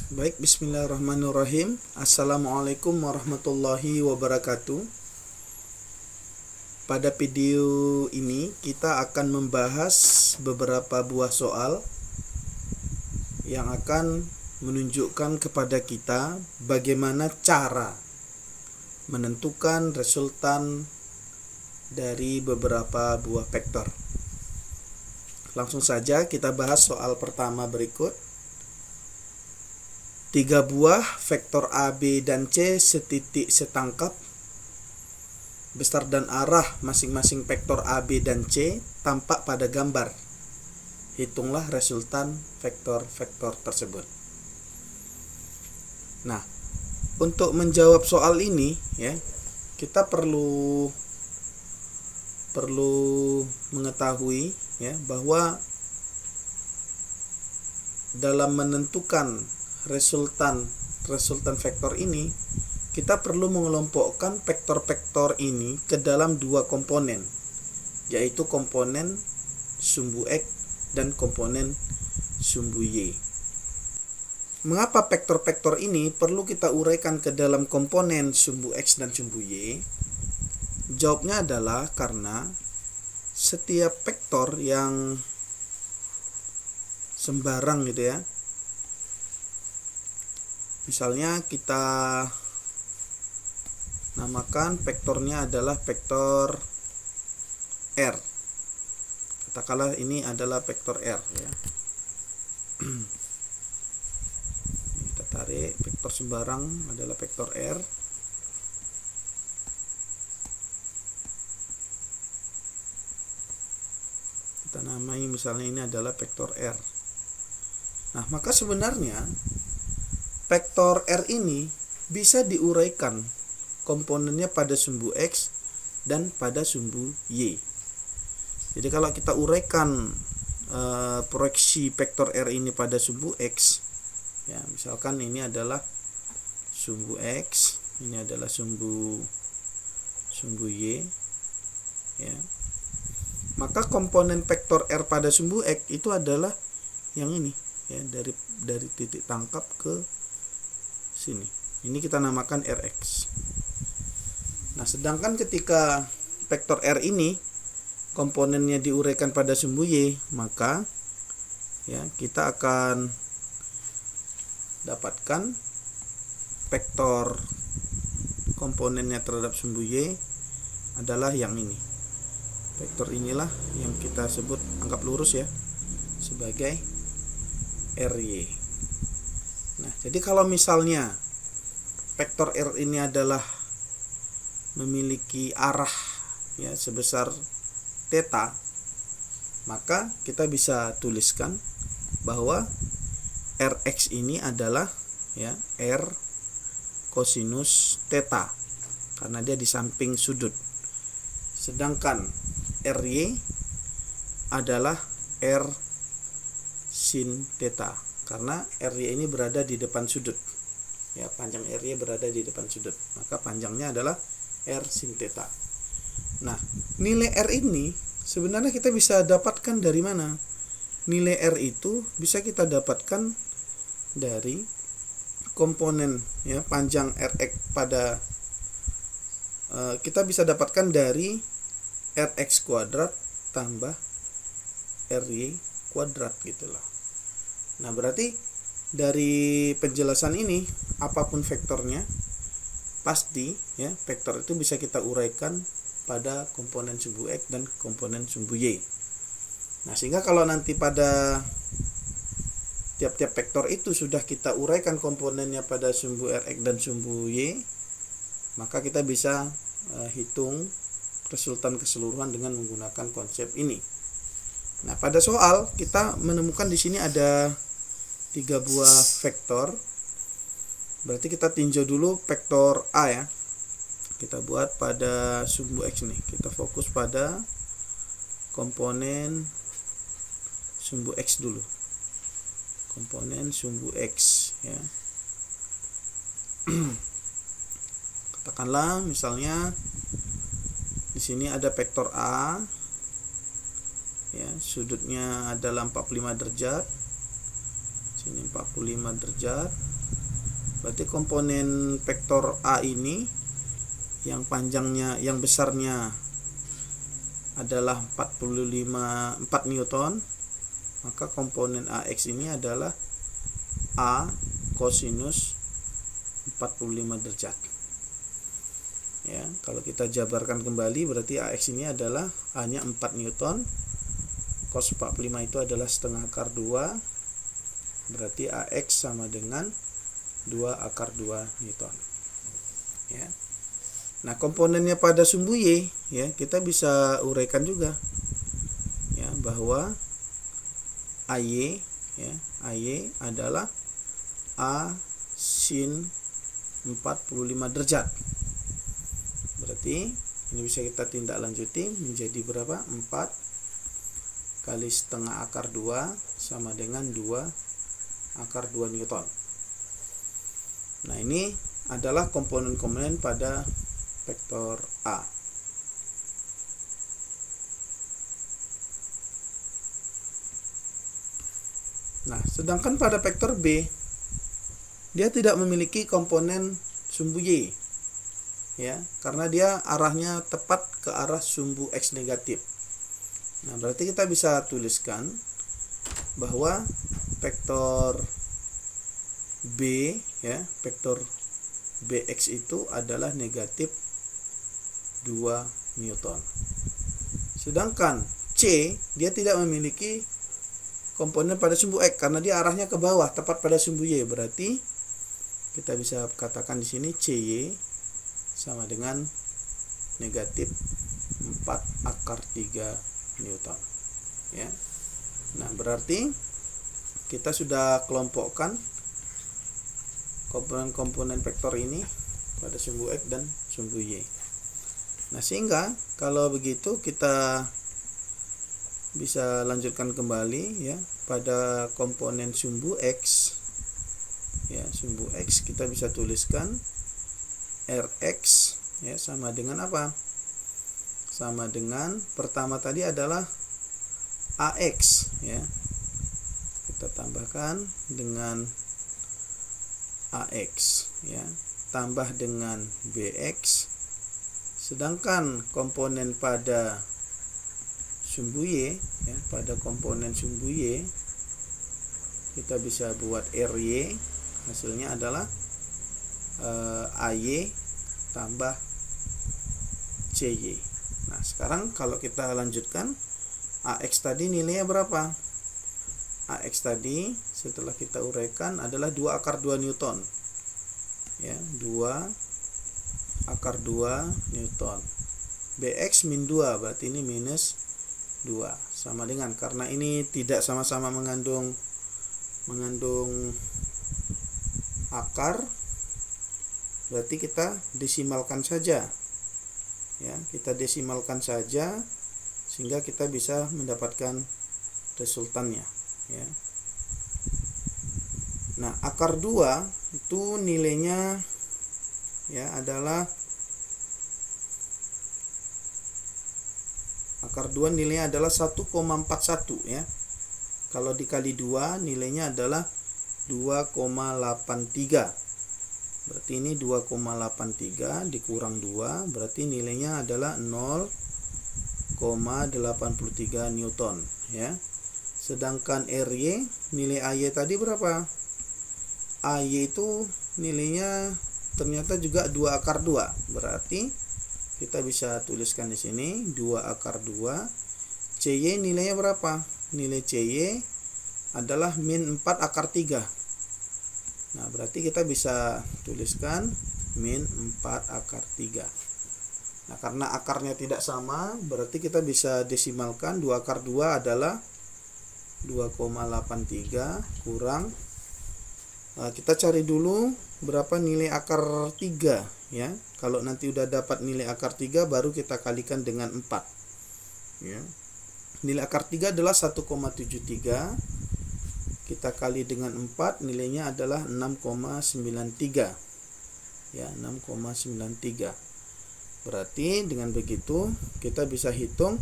Baik, bismillahirrahmanirrahim. Assalamualaikum warahmatullahi wabarakatuh. Pada video ini kita akan membahas beberapa buah soal yang akan menunjukkan kepada kita bagaimana cara menentukan resultan dari beberapa buah vektor. Langsung saja kita bahas soal pertama berikut. 3 buah vektor A, B, dan C setitik setangkap. Besar dan arah masing-masing vektor A, B, dan C tampak pada gambar. Hitunglah resultan vektor-vektor tersebut. Nah, untuk menjawab soal ini ya, kita perlu mengetahui ya bahwa dalam menentukan resultan vektor ini, kita perlu mengelompokkan vektor-vektor ini ke dalam dua komponen, yaitu komponen sumbu X dan komponen sumbu Y. Mengapa vektor-vektor ini perlu kita uraikan ke dalam komponen sumbu X dan sumbu Y? Jawabnya adalah karena setiap vektor yang sembarang gitu ya, misalnya kita namakan vektornya adalah vektor R. Katakanlah ini adalah vektor R ya. Kita tarik vektor sembarang adalah vektor R. Kita namai misalnya ini adalah vektor R. Nah, maka sebenarnya vektor R ini bisa diuraikan komponennya pada sumbu X dan pada sumbu Y. Jadi kalau kita uraikan proyeksi vektor R ini pada sumbu X, ya misalkan ini adalah sumbu X, ini adalah sumbu Y, ya. Maka komponen vektor R pada sumbu X itu adalah yang ini, ya, dari titik tangkap ke sini. Ini kita namakan Rx. Nah, sedangkan ketika vektor R ini komponennya diuraikan pada sumbu Y, maka ya kita akan dapatkan vektor komponennya terhadap sumbu Y adalah yang ini. Vektor inilah yang kita sebut, anggap lurus ya, sebagai Ry. Nah, jadi kalau misalnya vektor R ini adalah memiliki arah ya sebesar theta, maka kita bisa tuliskan bahwa Rx ini adalah ya R kosinus theta karena dia di samping sudut. Sedangkan Ry adalah R sin theta karena Ry ini berada di depan sudut. Ya, panjang Ry berada di depan sudut, maka panjangnya adalah R sin theta. Nah, nilai R ini sebenarnya kita bisa dapatkan dari mana? Nilai R itu bisa kita dapatkan dari komponen ya panjang Rx pada kita bisa dapatkan dari Rx kuadrat tambah Ry kuadrat gitulah. Nah, berarti dari penjelasan ini apapun vektornya pasti ya vektor itu bisa kita uraikan pada komponen sumbu X dan komponen sumbu Y. Nah, sehingga kalau nanti pada tiap-tiap vektor itu sudah kita uraikan komponennya pada sumbu Rx dan sumbu Y, maka kita bisa hitung resultan keseluruhan dengan menggunakan konsep ini. Nah, pada soal kita menemukan di sini ada 3 buah vektor. Berarti kita tinjau dulu vektor A ya. Kita buat pada sumbu X nih. Kita fokus pada komponen sumbu X dulu. Komponen sumbu X ya. Katakanlah misalnya di sini ada vektor A ya, sudutnya adalah 45 derajat, sini 45 derajat, Berarti komponen vektor A ini yang panjangnya, yang besarnya adalah 4 Newton, maka komponen AX ini adalah A kosinus 45 derajat. Ya, kalau kita jabarkan kembali berarti AX ini adalah A-nya 4 Newton, cos 45 itu adalah setengah akar 2, berarti AX sama dengan 2 akar 2 Newton. Ya. Nah, komponennya pada sumbu Y, ya, kita bisa uraikan juga, ya, bahwa AY, ya, AY adalah A sin 45 derajat. Berarti ini bisa kita tindak lanjuti menjadi berapa? 4 kali setengah akar 2 sama dengan 2 akar 2 Newton. Nah, ini adalah komponen-komponen pada vektor A. Nah, sedangkan pada vektor B, dia tidak memiliki komponen sumbu Y, ya, karena dia arahnya tepat ke arah sumbu X negatif. Nah, berarti kita bisa tuliskan bahwa vektor B, ya, vektor BX itu adalah negatif 2 Newton. Sedangkan C, dia tidak memiliki komponen pada sumbu X karena dia arahnya ke bawah tepat pada sumbu Y. Berarti kita bisa katakan di sini CY sama dengan negatif 4 akar 3 Newton. Ya. Nah, berarti kita sudah kelompokkan komponen-komponen vektor ini pada sumbu X dan sumbu Y. Nah, sehingga kalau begitu kita bisa lanjutkan kembali, ya, pada komponen sumbu X, ya, sumbu X kita bisa tuliskan Rx, ya, sama dengan apa? Sama dengan pertama tadi adalah AX, ya. Kita tambahkan dengan AX, ya, tambah dengan BX. Sedangkan komponen pada sumbu Y, ya, pada komponen sumbu Y kita bisa buat RY, hasilnya adalah AY tambah CY. Nah, sekarang kalau kita lanjutkan, AX tadi nilainya berapa? AX tadi setelah kita uraikan adalah 2 akar 2 Newton. Ya, 2 akar 2 Newton. BX min 2, berarti ini minus 2. Sama dengan, karena ini tidak sama-sama mengandung akar, berarti kita desimalkan saja. Ya, kita desimalkan saja sehingga kita bisa mendapatkan resultannya, ya. Nah, akar 2 itu nilainya, ya, adalah akar 2 nilainya adalah 1,41, ya. Kalau dikali 2 nilainya adalah 2,83. Berarti ini 2,83 dikurang 2, berarti nilainya adalah 0,83 Newton, ya. Sedangkan RY, nilai AY tadi berapa? AY itu nilainya ternyata juga 2 akar 2. Berarti kita bisa tuliskan di sini 2 akar 2. CY nilainya berapa? Nilai CY adalah min 4 akar 3. Nah, berarti kita bisa tuliskan min 4 akar 3. Nah, karena akarnya tidak sama, berarti kita bisa desimalkan 2 akar 2 adalah 2,83 kurang, kita cari dulu berapa nilai akar 3, ya. Kalau nanti udah dapat nilai akar 3 baru kita kalikan dengan 4, ya. Nilai akar 3 adalah 1,73. Kita kali dengan 4, nilainya adalah 6,93. Ya, 6,93. Berarti dengan begitu kita bisa hitung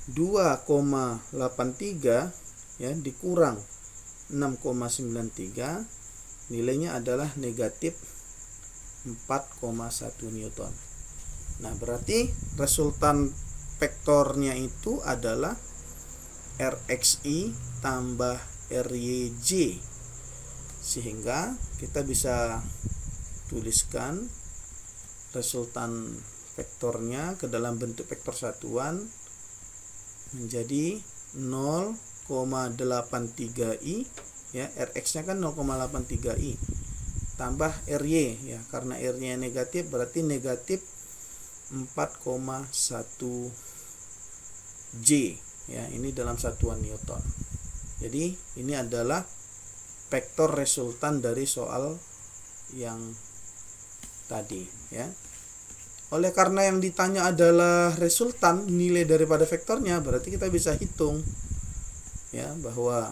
2,83, ya, dikurang 6,93 nilainya adalah negatif 4,1 Newton. Nah, berarti resultan vektornya itu adalah RXI tambah RYJ. Sehingga kita bisa tuliskan resultan vektornya ke dalam bentuk vektor satuan menjadi 0,83i, ya, Rx-nya kan 0,83i tambah Ry, ya, karena R-nya negatif berarti negatif 4,1 J, ya, ini dalam satuan Newton. Jadi ini adalah vektor resultan dari soal yang tadi, ya. Oleh karena yang ditanya adalah resultan nilai daripada vektornya, berarti kita bisa hitung, ya, bahwa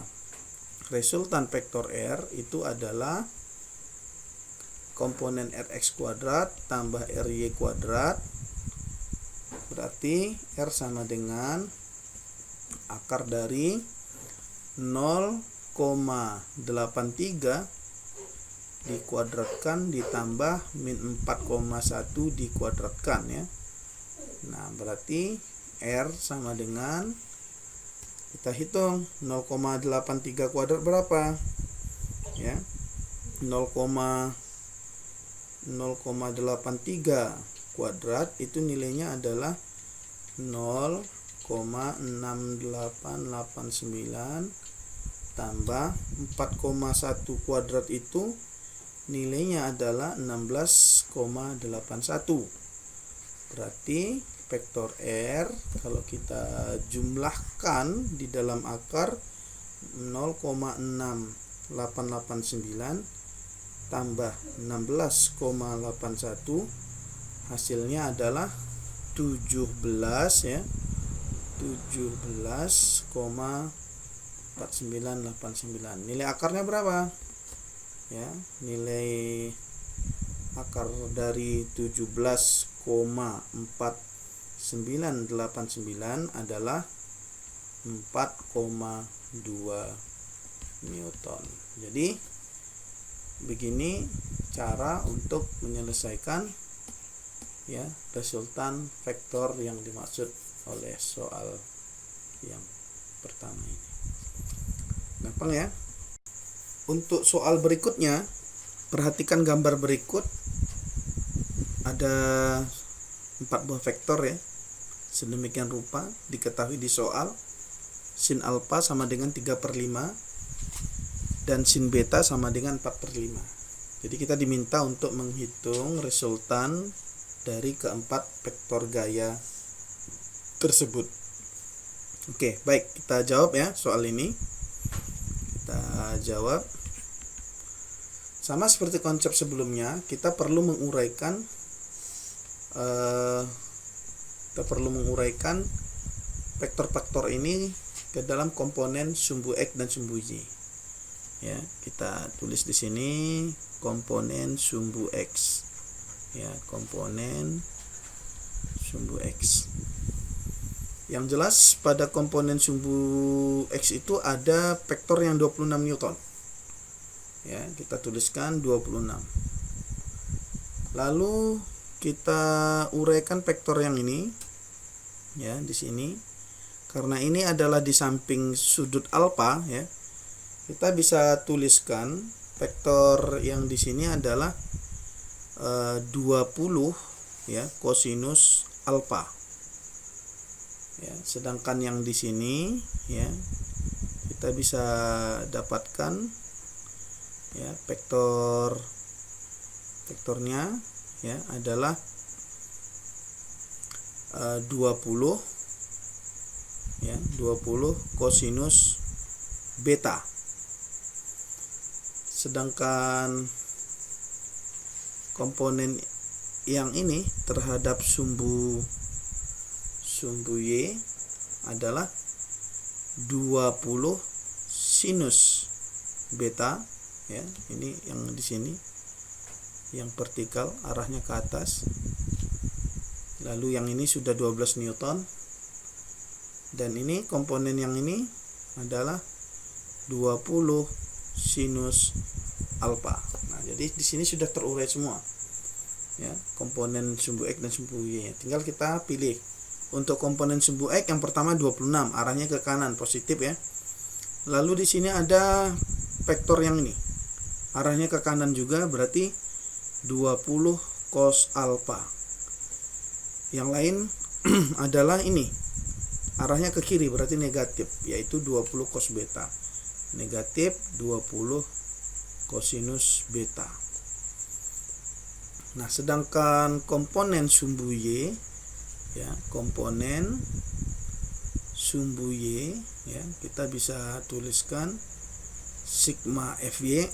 resultan vektor R itu adalah komponen Rx kuadrat tambah Ry kuadrat, berarti R sama dengan akar dari 0,83 dikuadratkan ditambah min 4,1 dikuadratkan, ya. Nah, berarti R sama dengan, kita hitung 0,83 kuadrat berapa, ya, 0,83 kuadrat itu nilainya adalah 0,6889 tambah 4,1 kuadrat itu nilainya adalah 16,81. Berarti vektor R kalau kita jumlahkan di dalam akar 0,6889 tambah 16,81 hasilnya adalah 17, ya, 17,4989. Nilai akarnya berapa? Ya, nilai akar dari 17,4989 adalah 4,2 Newton. Jadi begini cara untuk menyelesaikan, ya, resultan vektor yang dimaksud oleh soal yang pertama ini. Gampang, ya. Untuk soal berikutnya, perhatikan gambar berikut. Ada 4 buah vektor, ya. Sedemikian rupa diketahui di soal. Sin alfa sama dengan 3/5 dan sin beta sama dengan 4/5. Jadi kita diminta untuk menghitung resultan dari keempat vektor gaya tersebut. Oke, baik, kita jawab, ya, soal ini. Kita jawab. Sama seperti konsep sebelumnya, kita perlu menguraikan vektor-vektor ini ke dalam komponen sumbu X dan sumbu Y. Ya, kita tulis di sini komponen sumbu X. Ya, komponen sumbu X. Yang jelas pada komponen sumbu X itu ada vektor yang 26 Newton. Ya, kita tuliskan 26. Lalu kita uraikan vektor yang ini, ya, di sini. Karena ini adalah di samping sudut alfa, ya. Kita bisa tuliskan vektor yang di sini adalah 20, ya, kosinus alfa. Ya, sedangkan yang di sini, ya, kita bisa dapatkan, ya, vektornya, ya, adalah 20, ya, 20 kosinus beta. Sedangkan komponen yang ini terhadap sumbu Y adalah 20 sinus beta, ya. Ini yang di sini yang vertikal arahnya ke atas. Lalu yang ini sudah 12 Newton. Dan ini komponen yang ini adalah 20 sinus alfa. Nah, jadi di sini sudah terurai semua ya, komponen sumbu X dan sumbu Y. Tinggal kita pilih. Untuk komponen sumbu X yang pertama 26, arahnya ke kanan, positif ya. Lalu di sini ada vektor yang ini, arahnya ke kanan juga, berarti 20 cos alfa. Yang lain adalah ini, arahnya ke kiri, berarti negatif, yaitu 20 cos beta. Negatif 20 kosinus beta. Nah, sedangkan komponen sumbu Y ya, komponen sumbu Y ya, kita bisa tuliskan sigma Fy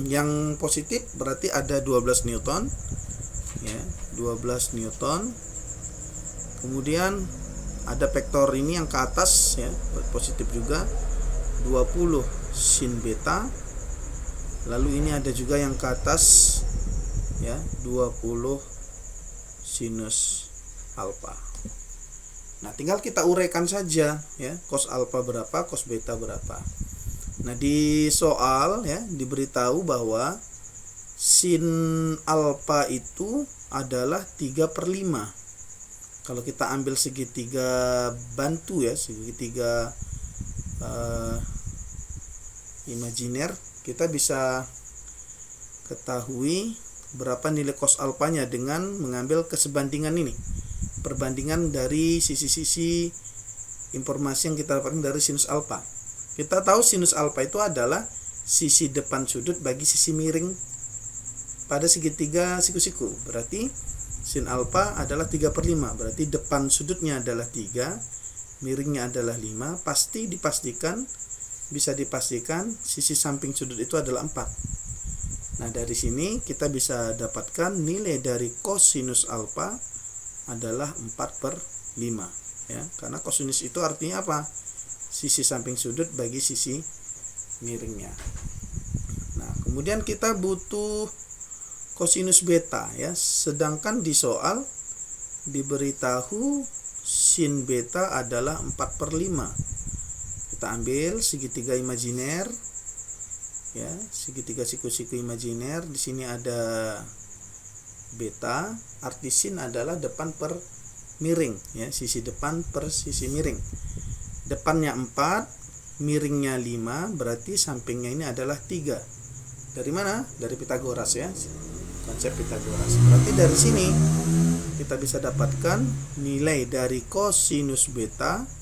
yang positif berarti ada 12 Newton ya, 12 Newton. Kemudian ada vektor ini yang ke atas ya, positif juga, 20 sin beta. Lalu ini ada juga yang ke atas ya, 20 sinus alfa. Nah, tinggal kita uraikan saja ya, cos alfa berapa, cos beta berapa. Nah, di soal ya diberitahu bahwa sin alfa itu adalah 3/5. Kalau kita ambil segitiga bantu ya, segitiga imajiner, kita bisa ketahui berapa nilai cos alfanya dengan mengambil kesebandingan ini, perbandingan dari sisi-sisi informasi yang kita dapatkan dari sinus alfa. Kita tahu sinus alfa itu adalah sisi depan sudut bagi sisi miring pada segitiga siku-siku. Berarti sin alfa adalah 3/5, berarti depan sudutnya adalah 3, miringnya adalah 5. Bisa dipastikan sisi samping sudut itu adalah 4. Nah, dari sini kita bisa dapatkan nilai dari kosinus alfa adalah 4/5 ya, karena kosinus itu artinya apa? Sisi samping sudut bagi sisi miringnya. Nah, kemudian kita butuh kosinus beta ya, sedangkan di soal diberitahu sin beta adalah 4/5. Kita ambil segitiga imajiner ya, segitiga siku-siku imajiner. Di sini ada beta, arti sin adalah depan per miring ya, sisi depan per sisi miring. Depannya 4, miringnya 5, berarti sampingnya ini adalah 3. Dari mana? Dari Pitagoras ya, konsep Pitagoras. Berarti dari sini kita bisa dapatkan nilai dari kosinus beta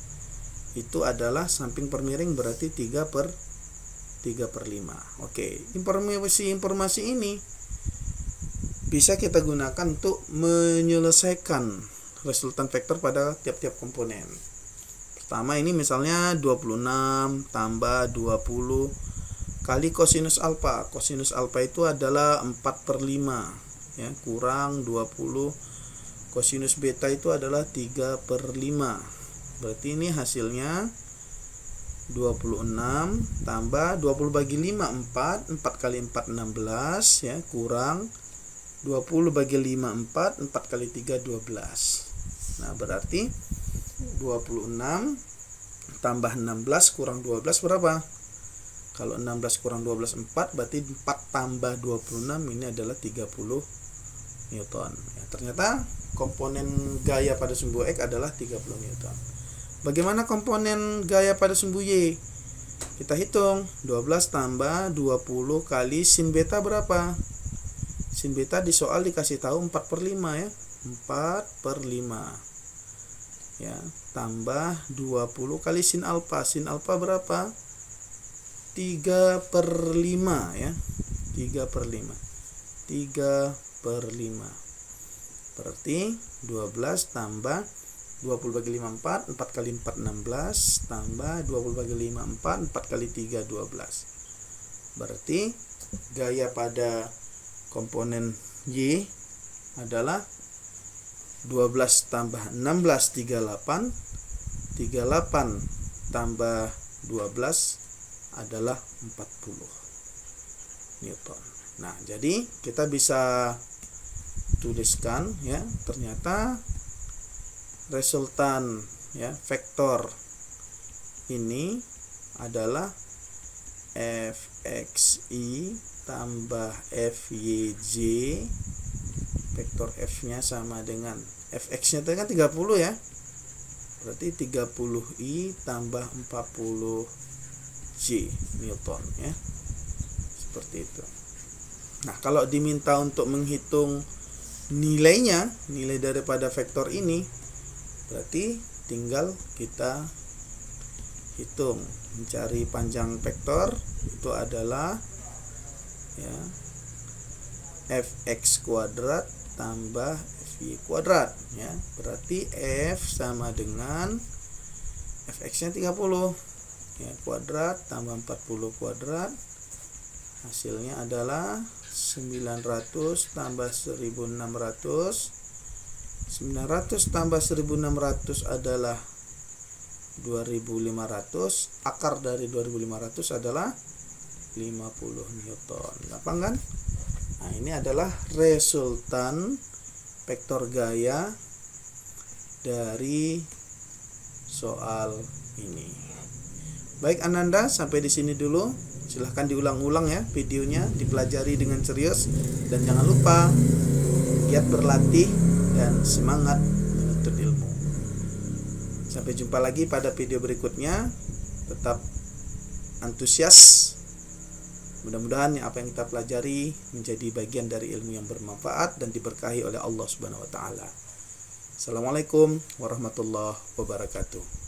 itu adalah samping per miring, berarti 3/5. Oke, informasi ini bisa kita gunakan untuk menyelesaikan resultan vektor pada tiap-tiap komponen. Pertama ini misalnya 26 tambah 20 kali kosinus alfa. Kosinus alfa itu adalah 4/5 ya, kurang 20. Kosinus beta itu adalah 3/5. Berarti ini hasilnya 26 tambah 20 bagi 5 4, 4 kali 4 16 ya, kurang 20 bagi 5 4, 4 kali 3 12. Nah, berarti 26 tambah 16 kurang 12 berapa? Kalau 16 kurang 12 4, berarti 4 tambah 26 ini adalah 30 Newton. Ya, ternyata komponen gaya pada sumbu X adalah 30 Newton. Bagaimana komponen gaya pada sumbu Y? Kita hitung 12 tambah 20 kali sin beta berapa? Sin beta di soal dikasih tahu 4/5 ya, 4/5 ya, tambah 20 kali sin alfa. Sin alfa berapa? 3/5 ya, 3/5. Berarti 12 tambah 20 bagi 5 4, 4 kali 4 16, tambah 20 bagi 5 4, 4 kali 3 12. Berarti gaya pada komponen Y adalah 12 tambah 16 38, 38 tambah 12 adalah 40 Newton. Nah, jadi kita bisa tuliskan ya, ternyata resultan ya vektor ini adalah fxi tambah FYJ, vektor F-nya sama dengan Fx-nya tadi kan 30 ya. Berarti 30I tambah 40J Newton ya. Seperti itu. Nah, kalau diminta untuk menghitung nilainya, nilai daripada vektor ini, berarti tinggal kita hitung, mencari panjang vektor itu adalah ya fx kuadrat tambah fy kuadrat ya. Berarti f sama dengan fx-nya 30 ya, kuadrat tambah 40 kuadrat, hasilnya adalah 900 tambah 1600. 900 tambah 1600 adalah 2500. Akar dari 2500 adalah 50 Newton. Gampang kan? Nah, ini adalah resultan vektor gaya dari soal ini. Baik Ananda, sampai di sini dulu. Silahkan diulang-ulang ya videonya, dipelajari dengan serius, dan jangan lupa giat berlatih dan semangat menuntut ilmu. Sampai jumpa lagi pada video berikutnya. Tetap antusias. Mudah-mudahan apa yang kita pelajari menjadi bagian dari ilmu yang bermanfaat dan diberkahi oleh Allah Subhanahu wa taala. Assalamualaikum warahmatullahi wabarakatuh.